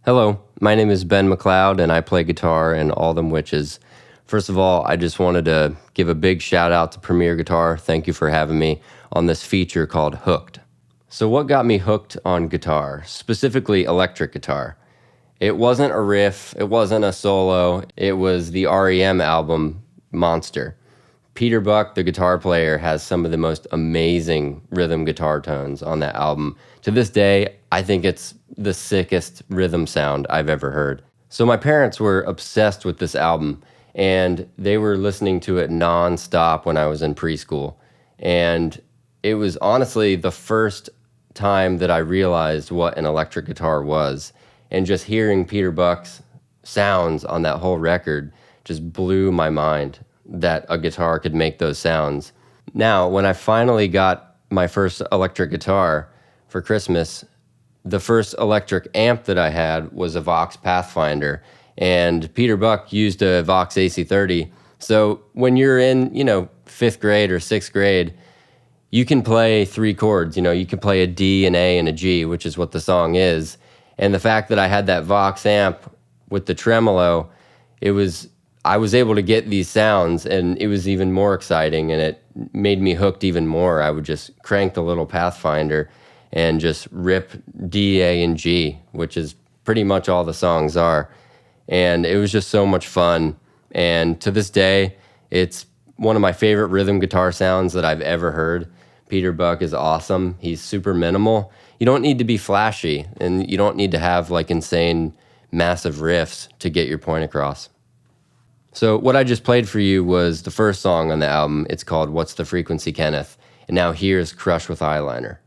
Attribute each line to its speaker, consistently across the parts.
Speaker 1: Hello, my name is Ben McLeod, and I play guitar in All Them Witches. First of all, I just wanted to give a big shout out to Premier Guitar. Thank you for having me on this feature called Hooked. So what got me hooked on guitar, specifically electric guitar? It wasn't a riff, it wasn't a solo, it was the R.E.M. album, Monster. Peter Buck, the guitar player, has some of the most amazing rhythm guitar tones on that album. To this day, I think it's the sickest rhythm sound I've ever heard. So my parents were obsessed with this album, and they were listening to it non-stop when I was in preschool. And it was honestly the first time that I realized what an electric guitar was. And just hearing Peter Buck's sounds on that whole record just blew my mind that a guitar could make those sounds. Now, when I finally got my first electric guitar for Christmas, the first electric amp that I had was a Vox Pathfinder, and Peter Buck used a Vox AC30. So when you're in, 5th grade or 6th grade, you can play 3 chords. You can play a D, an A, and a G, which is what the song is. And the fact that I had that Vox amp with the tremolo, I was able to get these sounds, and it was even more exciting, and it made me hooked even more. I would just crank the little Pathfinder and just rip D, A, and G, which is pretty much all the songs are. And it was just so much fun. And to this day, it's one of my favorite rhythm guitar sounds that I've ever heard. Peter Buck is awesome. He's super minimal. You don't need to be flashy, and you don't need to have like insane, massive riffs to get your point across. So what I just played for you was the first song on the album. It's called What's the Frequency, Kenneth? And now here's Crush with Eyeliner.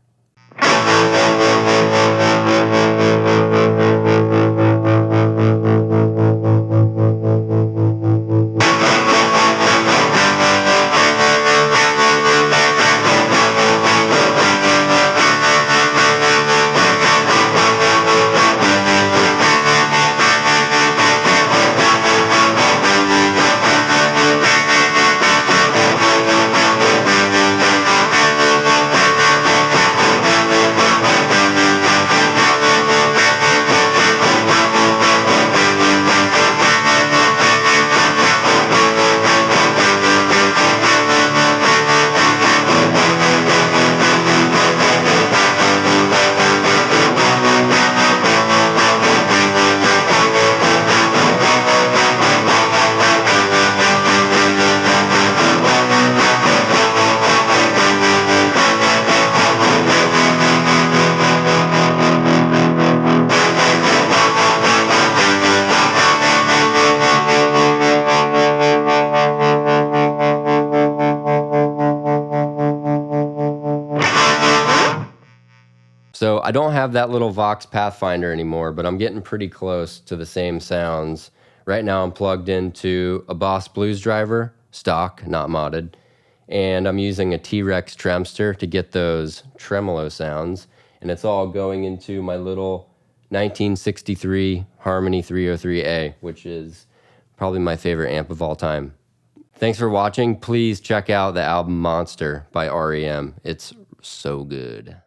Speaker 1: So I don't have that little Vox Pathfinder anymore, but I'm getting pretty close to the same sounds. Right now I'm plugged into a Boss Blues driver, stock, not modded, and I'm using a T-Rex Tremster to get those tremolo sounds, and it's all going into my little 1963 Harmony 303A, which is probably my favorite amp of all time. Thanks for watching. Please check out the album Monster by R.E.M. It's so good.